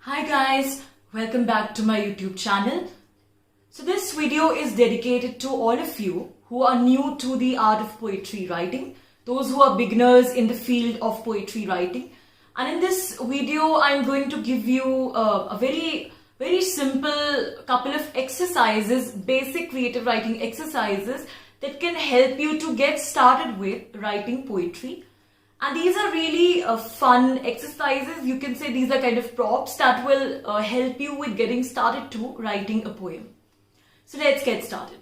Hi guys, welcome back to my YouTube channel. So this video is dedicated to all of you who are new to the art of poetry writing, those who are beginners in the field of poetry writing. And in this video, I'm going to give you a very simple couple of exercises, basic creative writing exercises that can help you to get started with writing poetry. And these are really fun exercises. You can say these are kind of props that will help you with getting started to writing a poem. So let's get started.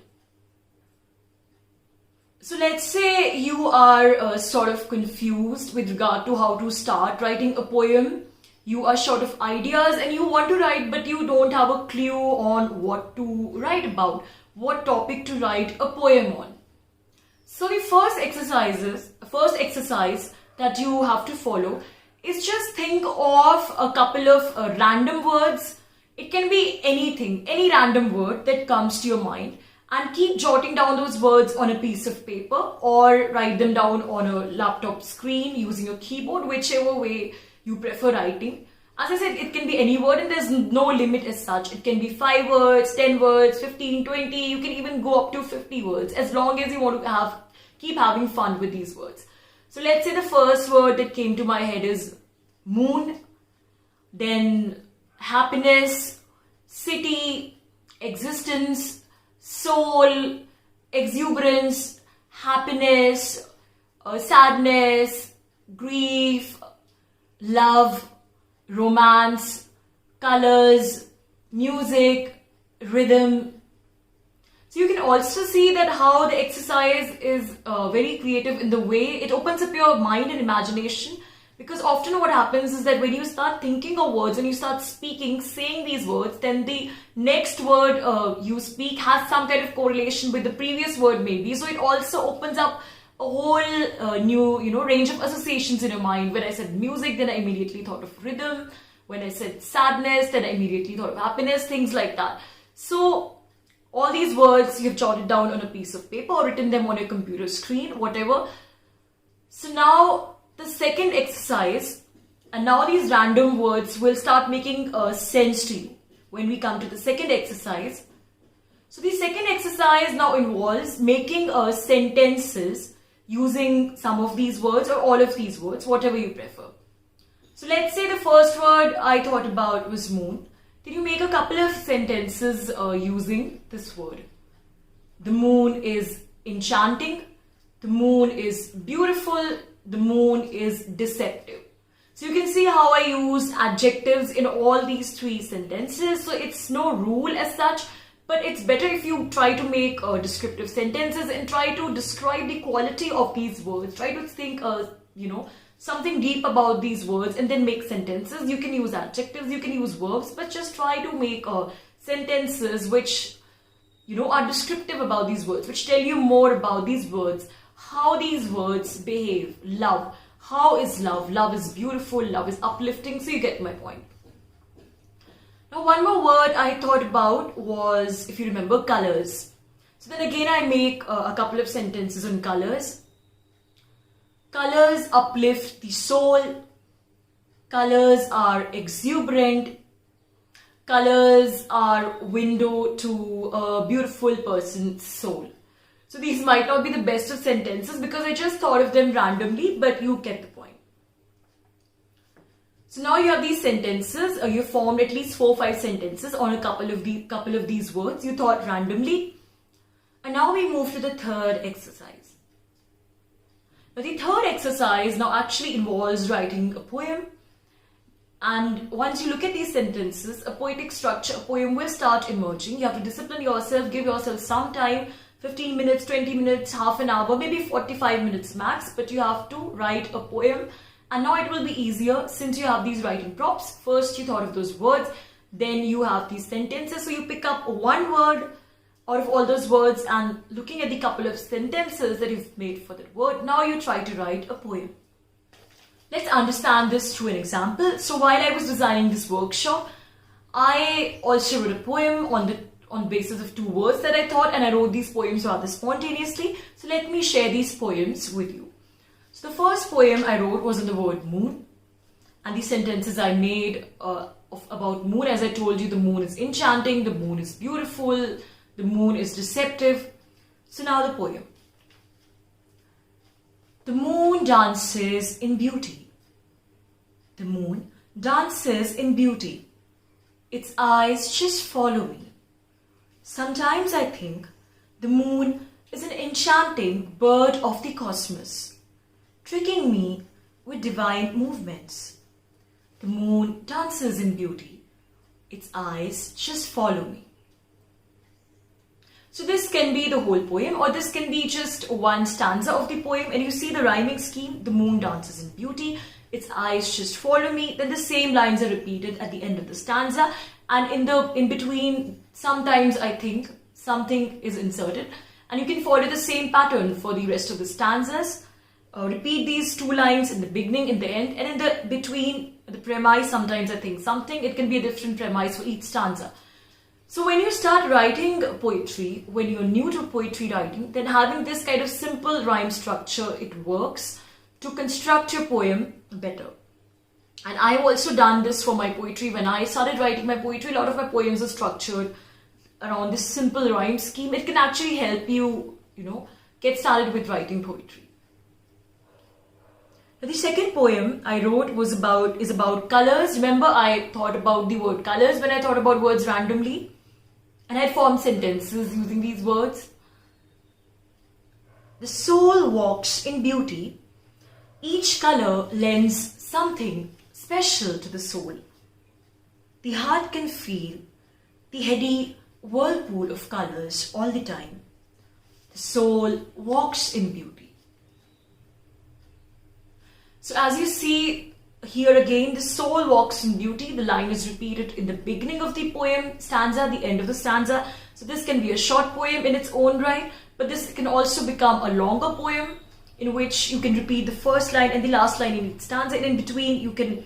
So let's say you are sort of confused with regard to how to start writing a poem. You are short of ideas and you want to write, but you don't have a clue on what to write about, what topic to write a poem on. So the first exercise that you have to follow is just think of a couple of random words. It can be anything, any random word that comes to your mind, and keep jotting down those words on a piece of paper or write them down on a laptop screen using a keyboard, whichever way you prefer writing. As I said, it can be any word and there's no limit as such. It can be 5 words, 10 words, 15, 20, you can even go up to 50 words as long as you want to keep having fun with these words. So let's say the first word that came to my head is moon, then happiness, city, existence, soul, exuberance, happiness, sadness, grief, love, romance, colors, music, rhythm. So you can also see that how the exercise is very creative in the way it opens up your mind and imagination, because often what happens is that when you start thinking of words and you start speaking, saying these words, then the next word you speak has some kind of correlation with the previous word maybe. So it also opens up a whole new range of associations in your mind. When I said music, then I immediately thought of rhythm. When I said sadness, then I immediately thought of happiness, things like that. So all these words you've jotted down on a piece of paper or written them on your computer screen, whatever. So now the second exercise, and now these random words will start making sense to you when we come to the second exercise. So the second exercise now involves making sentences using some of these words or all of these words, whatever you prefer. So let's say the first word I thought about was moon. Then you make a couple of sentences using this word. The moon is enchanting. The moon is beautiful. The moon is deceptive. So you can see how I use adjectives in all these three sentences. So it's no rule as such, but it's better if you try to make descriptive sentences and try to describe the quality of these words. Try to think, something deep about these words and then make sentences. You can use adjectives, you can use verbs, but just try to make sentences which are descriptive about these words, which tell you more about these words, how these words behave. Love, how is love? Love is beautiful, love is uplifting. So you get my point. Now one more word I thought about was, if you remember, colors. So then again I make a couple of sentences on colors. Colors uplift the soul. Colors are exuberant. Colors are window to a beautiful person's soul. So these might not be the best of sentences because I just thought of them randomly, but you get the point. So now you have these sentences. You formed at least 4 or 5 sentences on a couple of these words you thought randomly. And now we move to the third exercise. Now the third exercise now actually involves writing a poem. And once you look at these sentences, a poetic structure, a poem will start emerging. You have to discipline yourself, give yourself some time, 15 minutes, 20 minutes, half an hour, maybe 45 minutes max, but you have to write a poem. And now it will be easier since you have these writing props. First you thought of those words, then you have these sentences. So you pick up one word out of all those words and looking at the couple of sentences that you've made for that word, now you try to write a poem. Let's understand this through an example. So while I was designing this workshop, I also wrote a poem on basis of 2 words that I thought, and I wrote these poems rather spontaneously. So let me share these poems with you. So the first poem I wrote was on the word moon. And the sentences I made about moon. As I told you, the moon is enchanting, the moon is beautiful, the moon is deceptive. So now the poem. The moon dances in beauty. The moon dances in beauty. Its eyes just follow me. Sometimes I think the moon is an enchanting bird of the cosmos, tricking me with divine movements. The moon dances in beauty. Its eyes just follow me. So this can be the whole poem, or this can be just one stanza of the poem. And you see the rhyming scheme: the moon dances in beauty, its eyes just follow me. Then the same lines are repeated at the end of the stanza, and in between, sometimes I think something is inserted, and you can follow the same pattern for the rest of the stanzas. Repeat these two lines in the beginning, in the end, and in the between, the premise, sometimes I think something. It can be a different premise for each stanza. So when you start writing poetry, when you're new to poetry writing, then having this kind of simple rhyme structure, it works to construct your poem better. And I've also done this for my poetry. When I started writing my poetry, a lot of my poems are structured around this simple rhyme scheme. It can actually help you, get started with writing poetry. Now, the second poem I wrote is about colors. Remember, I thought about the word colors when I thought about words randomly. And I formed sentences using these words. The soul walks in beauty. Each color lends something special to the soul. The heart can feel the heady whirlpool of colors all the time. The soul walks in beauty. So as you see here again, the soul walks in beauty. The line is repeated in the beginning of the poem stanza, the end of the stanza. So this can be a short poem in its own right, but this can also become a longer poem in which you can repeat the first line and the last line in each stanza, and in between you can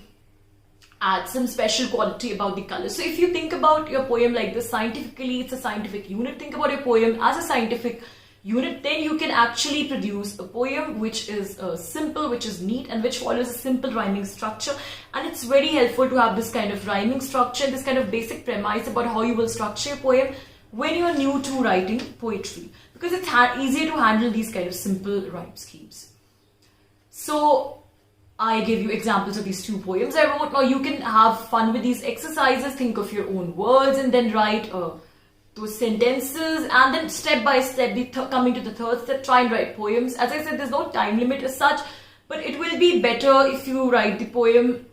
add some special quality about the color. So if you think about your poem like this scientifically, it's a scientific unit. Think about your poem as a scientific unit, then you can actually produce a poem which is simple, which is neat, and which follows a simple rhyming structure. And it's very helpful to have this kind of rhyming structure, this kind of basic premise about how you will structure your poem when you're new to writing poetry, because it's easier to handle these kind of simple rhyme schemes. So I gave you examples of these two poems I wrote. Now you can have fun with these exercises, think of your own words, and then write those sentences, and then step by step, coming to the third step, try and write poems. As I said, there's no time limit as such, but it will be better if you write the poem,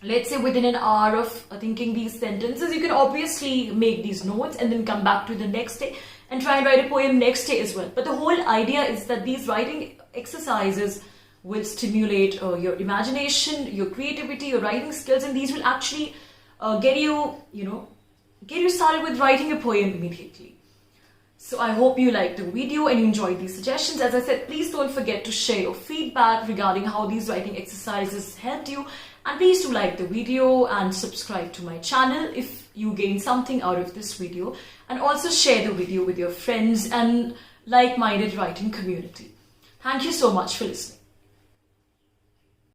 let's say within an hour of thinking these sentences. You can obviously make these notes and then come back to the next day and try and write a poem next day as well. But the whole idea is that these writing exercises will stimulate your imagination, your creativity, your writing skills, and these will actually get you started with writing a poem immediately. So I hope you liked the video and you enjoyed these suggestions. As I said, please don't forget to share your feedback regarding how these writing exercises helped you. And please do like the video and subscribe to my channel if you gain something out of this video. And also share the video with your friends and like-minded writing community. Thank you so much for listening.